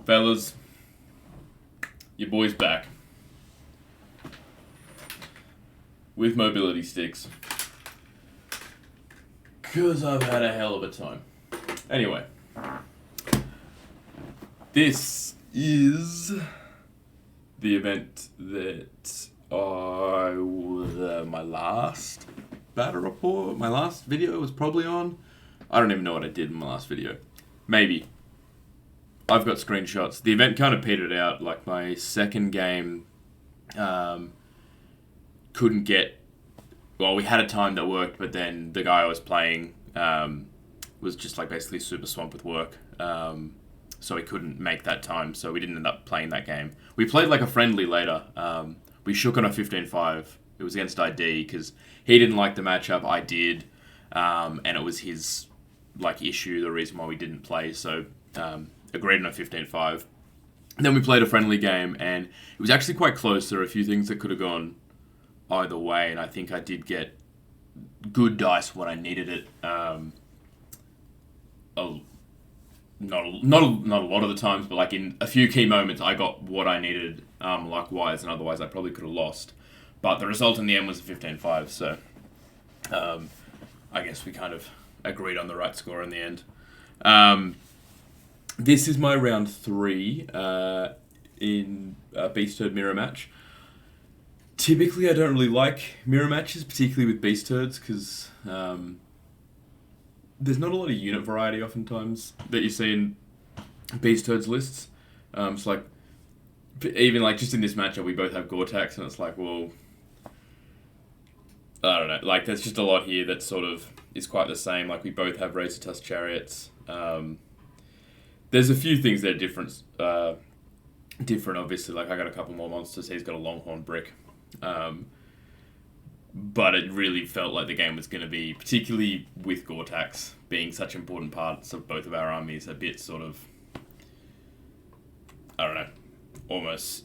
Fellas, your boy's back. With mobility sticks. Because I've had a hell of a time. Anyway. This is the event that my last battle report, my last video was probably on. I don't even know what I did in my last video. Maybe. I've got screenshots. The event kind of petered out. Like my second game couldn't get... Well, we had a time that worked, but then the guy I was playing was just like basically super swamped with work. So he couldn't make that time, so we didn't end up playing that game. We played like a friendly later. We shook on a 15-5. It was against ID because he didn't like the matchup. I did, and it was his like issue, the reason why we didn't play. So agreed on a 15-5. Then we played a friendly game, and it was actually quite close. There were a few things that could have gone either way, and I think I did get good dice when I needed it. Not a lot of the times, but like in a few key moments, I got what I needed luck-wise, and otherwise I probably could have lost. But the result in the end was a 15-5, so I guess we kind of agreed on the right score in the end. This is my round 3 in Beast Herd mirror match. Typically, I don't really like mirror matches, particularly with Beast Herds, because there's not a lot of unit variety oftentimes that you see in Beast Herds lists. So like, even like just in this matchup, we both have Gore-Tax, and it's like, well, I don't know. Like, there's just a lot here that sort of is quite the same. Like, we both have Razortusk Chariots. There's a few things that are different, obviously. Like, I got a couple more monsters. He's got a Longhorn Brick. But it really felt like the game was going to be, particularly with Gore-Tax being such important parts of both of our armies, a bit sort of, I don't know, almost,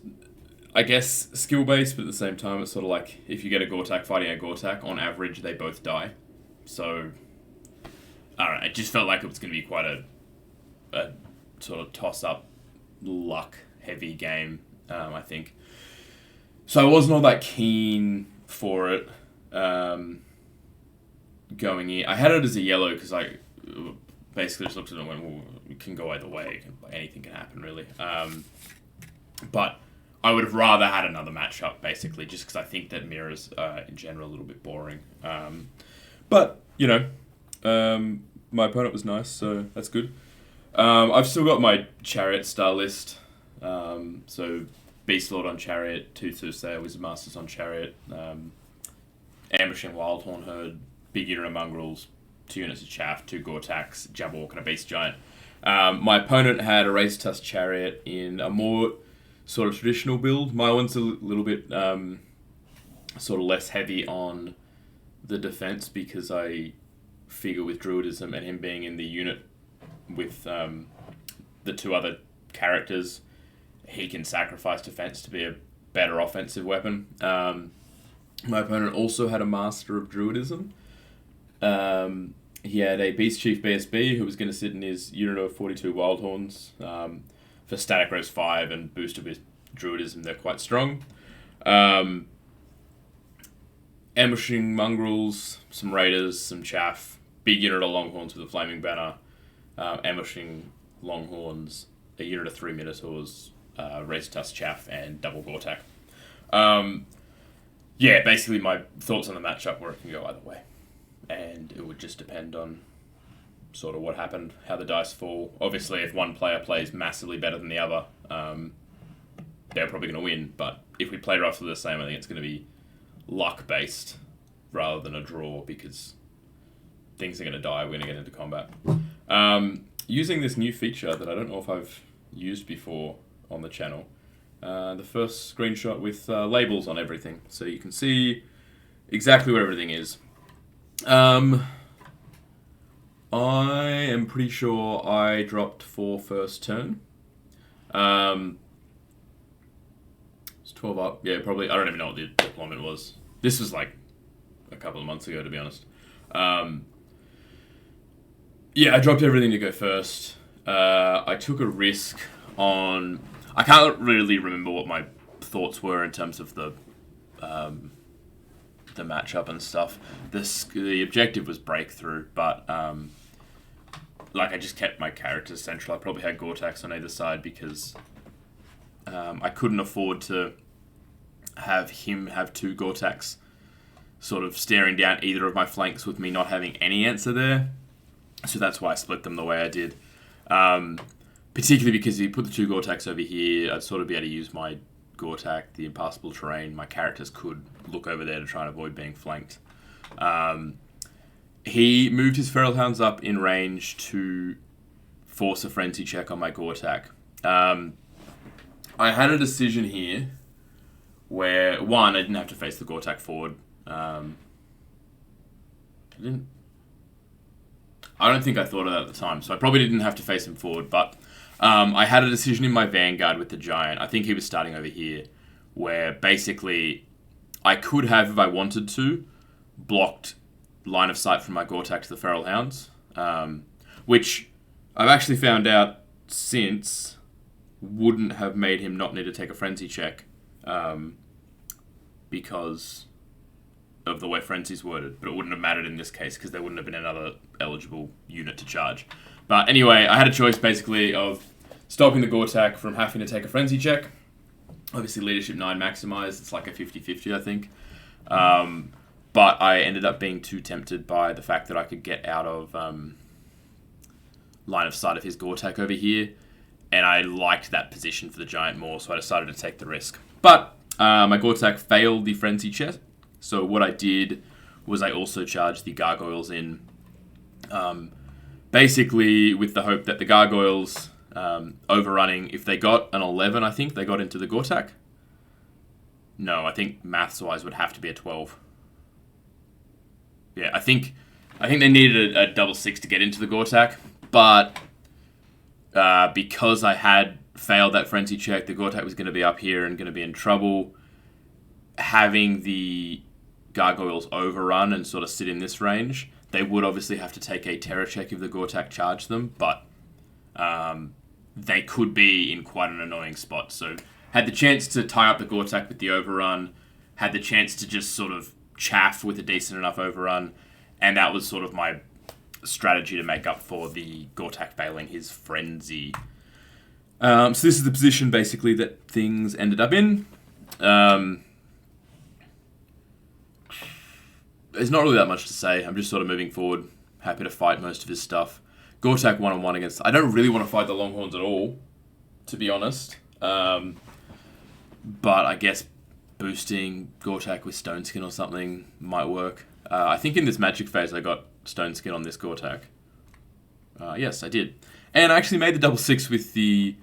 I guess, skill-based, but at the same time, it's sort of like, if you get a Gore-Tax fighting a Gore-Tax, on average, they both die. So, I don't know, it just felt like it was going to be quite a sort of toss-up, luck-heavy game, I think. So I wasn't all that keen for it going in. I had it as a yellow because I basically just looked at it and went, well, it can go either way. Anything can happen, really. But I would have rather had another matchup, basically, just because I think that mirrors are, in general, a little bit boring. But, you know, my opponent was nice, so that's good. I've still got my Chariot star list. So Beast Lord on Chariot, 2 Soothsayer, Wizard Masters on Chariot, Ambushing Wildhorn Herd, big unit of Mongrels, 2 units of Chaff, 2 Gore-Tax, Jabberwock, and a Beast Giant. My opponent had a Razortusk Chariot in a more sort of traditional build. My one's a little bit sort of less heavy on the defense because I figure with Druidism and him being in the unit with the 2 other characters, he can sacrifice defense to be a better offensive weapon. My opponent also had a Master of Druidism. He had a Beast Chief BSB who was going to sit in his unit of 42 Wildhorns. For static res 5 and boosted with Druidism, they're quite strong. Ambushing Mongrels, some Raiders, some Chaff, big unit of Longhorns with a Flaming Banner, Ambushing Longhorns, a unit of 3 Minotaurs, Razortusk Chaff, and double Gore-Tax. Yeah, basically my thoughts on the matchup were it can go either way. And it would just depend on sort of what happened, how the dice fall. Obviously, if one player plays massively better than the other, they're probably going to win. But if we play roughly the same, I think it's going to be luck-based rather than a draw because things are going to die. We're going to get into combat. Using this new feature that I don't know if I've used before on the channel, the first screenshot with labels on everything, so you can see exactly where everything is. I am pretty sure I dropped 4 first turn. It's 12 up. Yeah, probably. I don't even know what the deployment was. This was like a couple of months ago, to be honest. Yeah, I dropped everything to go first. I took a risk on... I can't really remember what my thoughts were in terms of the matchup and stuff. The objective was breakthrough, but like I just kept my characters central. I probably had Gore-Tax on either side because I couldn't afford to have him have 2 Gore-Tax sort of staring down either of my flanks with me not having any answer there. So that's why I split them the way I did. Particularly because if you put the 2 Gore-Tax over here, I'd sort of be able to use my Gore-Tax, the impassable terrain. My characters could look over there to try and avoid being flanked. He moved his Feral Hounds up in range to force a frenzy check on my Gore-Tax. I had a decision here where, one, I didn't have to face the Gore-Tax forward. I don't think I thought of that at the time, so I probably didn't have to face him forward, but I had a decision in my Vanguard with the Giant. I think he was starting over here, where basically I could have, if I wanted to, blocked line of sight from my Gore-Tax to the Feral Hounds, which I've actually found out since wouldn't have made him not need to take a frenzy check because of the way frenzy's worded, but it wouldn't have mattered in this case because there wouldn't have been another eligible unit to charge. But anyway, I had a choice basically of stopping the Gore-Tax from having to take a frenzy check. Obviously Leadership 9 maximized, it's like a 50-50 I think. But I ended up being too tempted by the fact that I could get out of line of sight of his Gore-Tax over here, and I liked that position for the Giant more, so I decided to take the risk. But my Gore-Tax failed the frenzy check, so what I did was I also charged the Gargoyles in, basically with the hope that the Gargoyles overrunning, if they got an 11, I think they got into the Gore-Tax. No, I think maths-wise would have to be a 12. Yeah, I think they needed a double 6 to get into the Gore-Tax, but because I had failed that frenzy check, the Gore-Tax was going to be up here and going to be in trouble. Having the Gargoyles overrun and sort of sit in this range, they would obviously have to take a terror check if the Gore-Tax charged them, but they could be in quite an annoying spot. So had the chance to tie up the Gore-Tax with the overrun, had the chance to just sort of chaff with a decent enough overrun, and that was sort of my strategy to make up for the Gore-Tax failing his frenzy. So this is the position basically that things ended up in. There's not really that much to say. I'm just sort of moving forward, happy to fight most of his stuff. Gore-Tax 1-on-1 against... I don't really want to fight the Longhorns at all, to be honest. But I guess boosting Gore-Tax with Stone Skin or something might work. I think in this magic phase I got Stone Skin on this Gore-Tax. Yes, I did. And I actually made the double 6 with the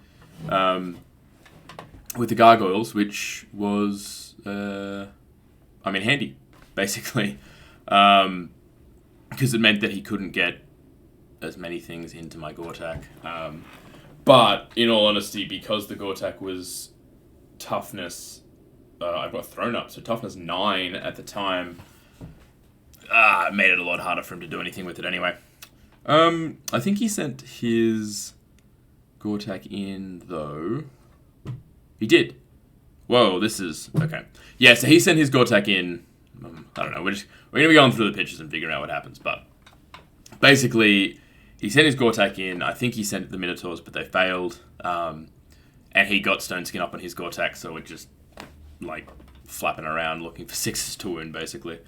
Gargoyles, which was handy, basically. Because it meant that he couldn't get as many things into my Gore-Tax. But in all honesty, because the Gore-Tax was toughness, I got thrown up, so toughness 9 at the time, it made it a lot harder for him to do anything with it anyway. I think he sent his Gore-Tax in, though. He did. Whoa, this is... Okay. Yeah, so he sent his Gore-Tax in. I don't know, we're going to be going through the pictures and figuring out what happens, but basically, he sent his Gore-Tax in. I think he sent the Minotaurs, but they failed. And he got Stone Skin up on his Gore-Tax, so we're just, like, flapping around looking for 6s to wound, basically.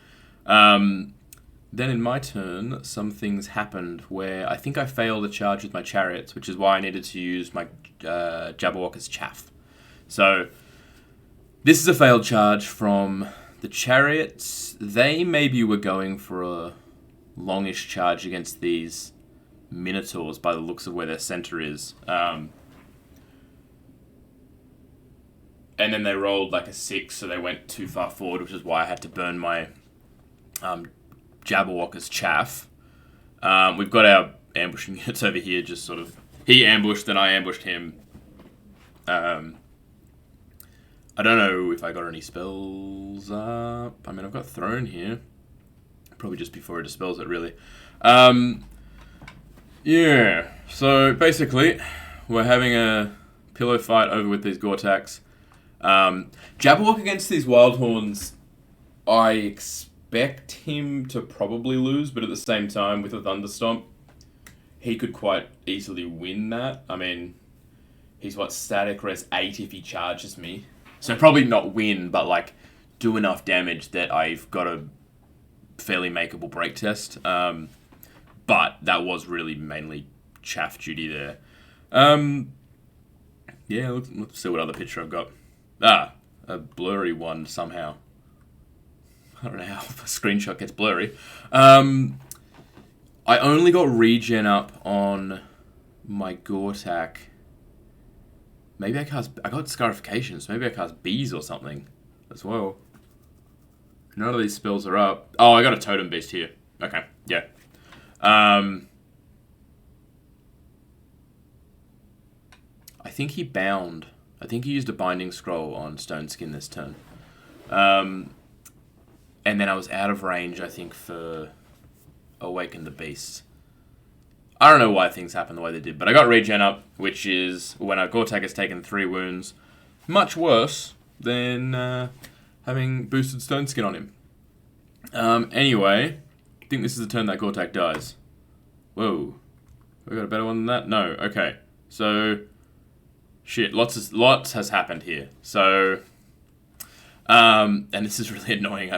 Then in my turn, some things happened where I think I failed a charge with my Chariots, which is why I needed to use my Jabberwocker's Chaff. So, this is a failed charge from the Chariots. They maybe were going for a longish charge against these Minotaurs by the looks of where their center is. And then they rolled like a 6, so they went too far forward, which is why I had to burn my Jabberwocker's Chaff. We've got our ambushing units over here, just sort of... He ambushed, then I ambushed him. I don't know if I got any spells up. I mean, I've got Throne here. Probably just before it dispels it, really. Yeah, so basically, we're having a Pillow fight over with these Gortaks. Jabberwock against these Wildhorns, I expect him to probably lose, but at the same time, with a Thunderstomp, he could quite easily win that. I mean, he's static res 8 if he charges me. So probably not win, but like do enough damage that I've got a fairly makeable break test. But that was really mainly chaff duty there. Yeah, let's see what other picture I've got. A blurry one somehow. I don't know how the screenshot gets blurry. I only got regen up on my Gortak. Maybe I got Scarifications. Maybe I cast Bees or something as well. None of these spells are up. Oh, I got a Totem Beast here. Okay, yeah. I think he bound. I think he used a Binding Scroll on Stone Skin this turn. And then I was out of range, I think, for Awaken the Beast. I don't know why things happened the way they did, but I got regen up, which is when a Gortak has taken 3 wounds. Much worse than having boosted Stone Skin on him. Anyway, I think this is the turn that Gortak dies. Whoa. We got a better one than that? No. Okay. So, shit. Lots has happened here. So, and this is really annoying.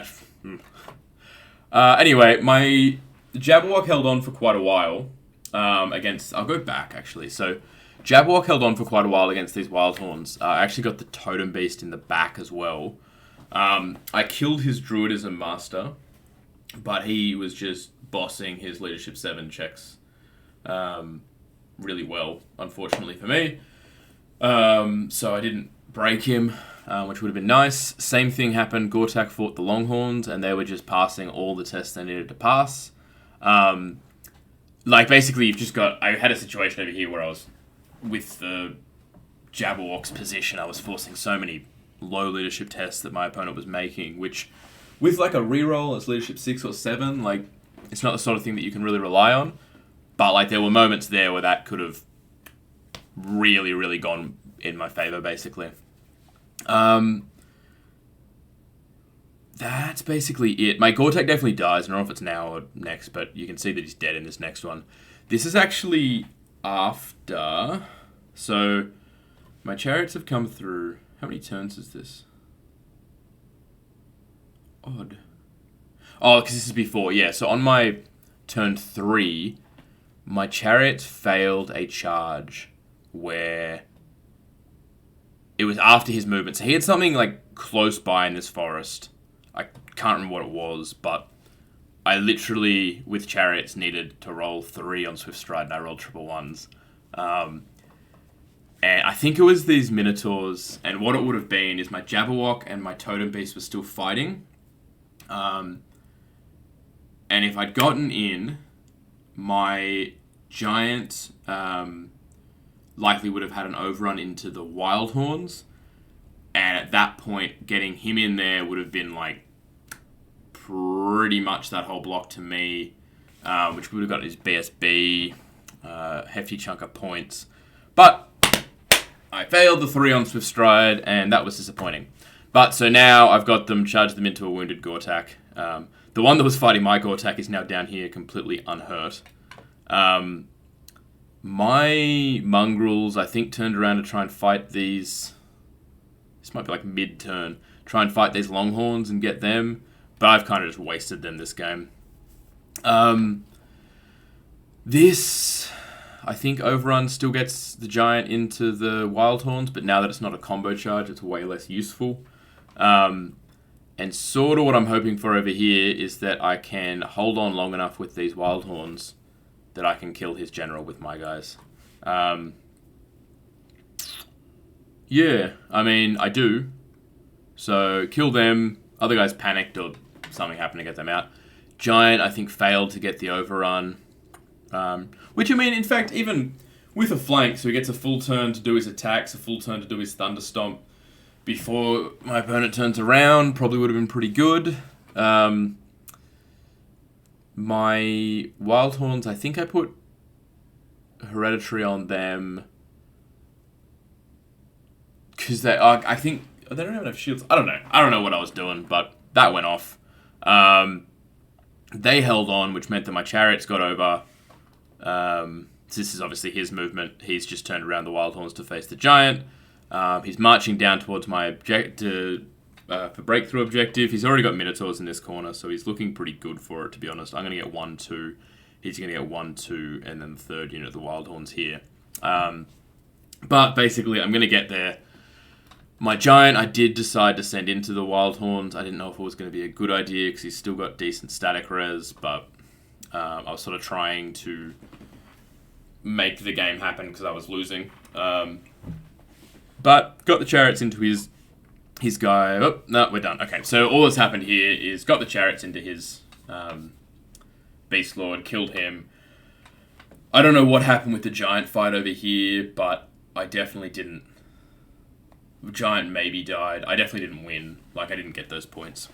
Anyway, my Jabberwock held on for quite a while. Against, I'll go back actually. So, Jabberwock held on for quite a while against these Wildhorns. I actually got the Totem Beast in the back as well. I killed his Druidism Master, but he was just bossing his Leadership 7 checks really well, unfortunately for me. So I didn't break him, which would have been nice. Same thing happened. Gortak fought the Longhorns, and they were just passing all the tests they needed to pass. Like, basically, you've just got... I had a situation over here where I was, with the Jabberwock's position, I was forcing so many low leadership tests that my opponent was making, which, with, like, a reroll, it's leadership 6 or 7, like, it's not the sort of thing that you can really rely on. But, like, there were moments there where that could have really, really gone in my favor, basically. That's basically it. My Gortak definitely dies. I don't know if it's now or next, but you can see that he's dead in this next one. This is actually after. So, my Chariots have come through. How many turns is this? Odd. Oh, because this is before. Yeah, so on my turn 3, my Chariots failed a charge where it was after his movement. So he had something like close by in this forest. I can't remember what it was, but I literally, with Chariots, needed to roll 3 on Swift Stride, and I rolled triple ones. And I think it was these Minotaurs, and what it would have been is my Jabberwock and my Totem Beast were still fighting. And if I'd gotten in, my Giant likely would have had an overrun into the Wildhorns. And at that point, getting him in there would have been like pretty much that whole block to me, which would have got his BSB, hefty chunk of points. But I failed the 3 on Swift Stride, and that was disappointing. But so now I've got them, charged them into a wounded Gortak. The one that was fighting my Gortak is now down here completely unhurt. My Mongrels, I think, turned around to try and fight these... This might be like mid-turn. Try and fight these Longhorns and get them. But I've kind of just wasted them this game. This, I think, Overrun still gets the Giant into the Wildhorns, but now that it's not a combo charge, it's way less useful. And sort of what I'm hoping for over here is that I can hold on long enough with these Wildhorns that I can kill his general with my guys. Yeah, I mean, I do. So, kill them. Other guys panicked or something happened to get them out. Giant, I think, failed to get the overrun. Which, I mean, in fact, even with a flank, so he gets a full turn to do his attacks, a full turn to do his Thunderstomp before my opponent turns around, probably would have been pretty good. My Wildhorns, I think I put Hereditary on them. because I think they don't have enough shields. I don't know. I don't know what I was doing, but that went off. They held on, which meant that my chariots got over. This is obviously his movement. He's just turned around the Wildhorns to face the giant. He's marching down towards my for breakthrough objective. He's already got Minotaurs in this corner, so he's looking pretty good for it, to be honest. I'm going to get 1, 2. He's going to get 1, 2, and then the third unit of the Wildhorns here. But basically, I'm going to get there. My giant, I did decide to send into the Wildhorns. I didn't know if it was going to be a good idea, because he's still got decent static res, but I was sort of trying to make the game happen because I was losing. But got the chariots into his guy. Oh, no, we're done. Okay, so all that's happened here is got the chariots into his Beast Lord, killed him. I don't know what happened with the giant fight over here, but I definitely didn't. The giant maybe died. I definitely didn't win. Like, I didn't get those points.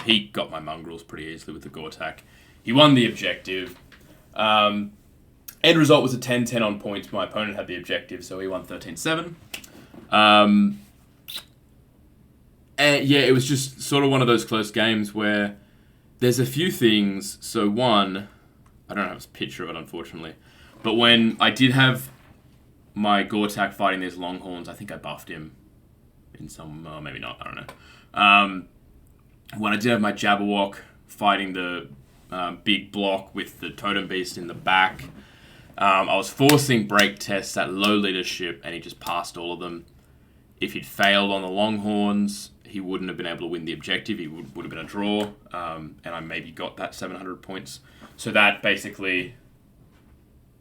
He got my mongrels pretty easily with the Gortak. He won the objective. End result was a 10-10 on points. My opponent had the objective, so he won 13-7. And yeah, it was just sort of one of those close games where there's a few things. So one, I don't have a picture of it, unfortunately. But when I did have my Gortak fighting these Longhorns, I think I buffed him in some, maybe not, I don't know. When I did have my Jabberwock fighting the big block with the Totem Beast in the back, I was forcing break tests at low leadership, and he just passed all of them. If he'd failed on the Longhorns, he wouldn't have been able to win the objective. He would have been a draw, and I maybe got that 700 points. So that basically,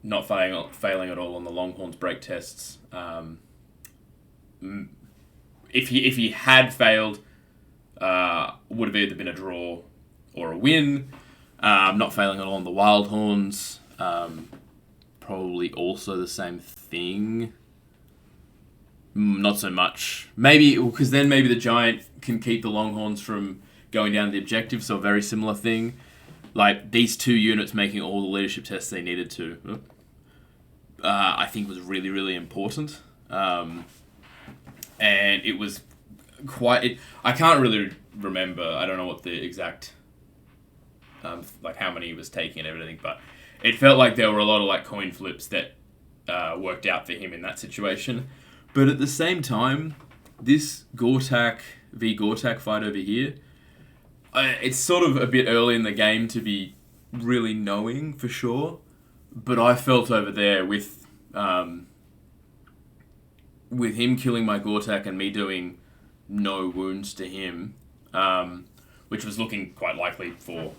not failing at all on the Longhorns break tests. If he had failed, would have either been a draw or a win. Not failing at all on the Wildhorns. Probably also the same thing. Not so much. Maybe, because then maybe the giant can keep the Longhorns from going down the objective, so a very similar thing. Like, these two units making all the leadership tests they needed to, I think was really, really important. And it was quite... I can't really remember. I don't know what the exact... like, how many he was taking and everything, but it felt like there were a lot of, like, coin flips that worked out for him in that situation. But at the same time, this Gortak v Gortak fight over here, it's sort of a bit early in the game to be really knowing for sure. But I felt over there with him killing my Gortak and me doing no wounds to him, which was looking quite likely for...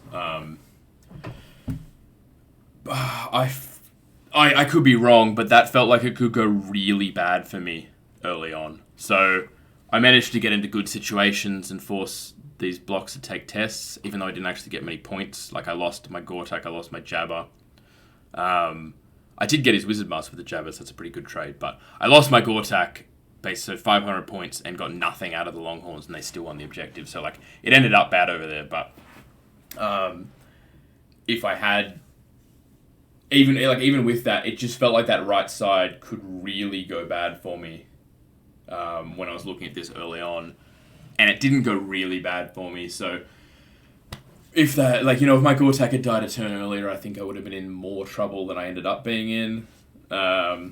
I could be wrong, but that felt like it could go really bad for me early on. So I managed to get into good situations and force these blocks to take tests, even though I didn't actually get many points. Like, I lost my Gortak, I lost my Jabber. I did get his Wizard Mask with the Jabber, so that's a pretty good trade. But I lost my Gortak, so 500 points, and got nothing out of the Longhorns, and they still won the objective. So, like, it ended up bad over there, but if I had... Even with that, it just felt like that right side could really go bad for me when I was looking at this early on. And it didn't go really bad for me, so... If my Gortak had died a turn earlier, I think I would have been in more trouble than I ended up being in. I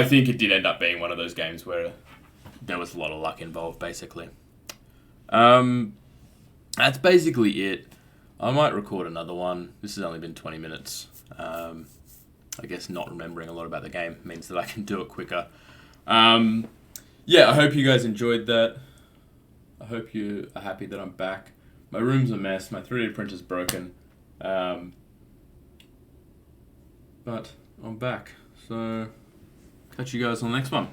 think it did end up being one of those games where there was a lot of luck involved, basically. That's basically it. I might record another one. This has only been 20 minutes. I guess not remembering a lot about the game means that I can do it quicker. I hope you guys enjoyed that. I hope you are happy that I'm back. My room's a mess. My 3D printer's broken. But I'm back. So, catch you guys on the next one.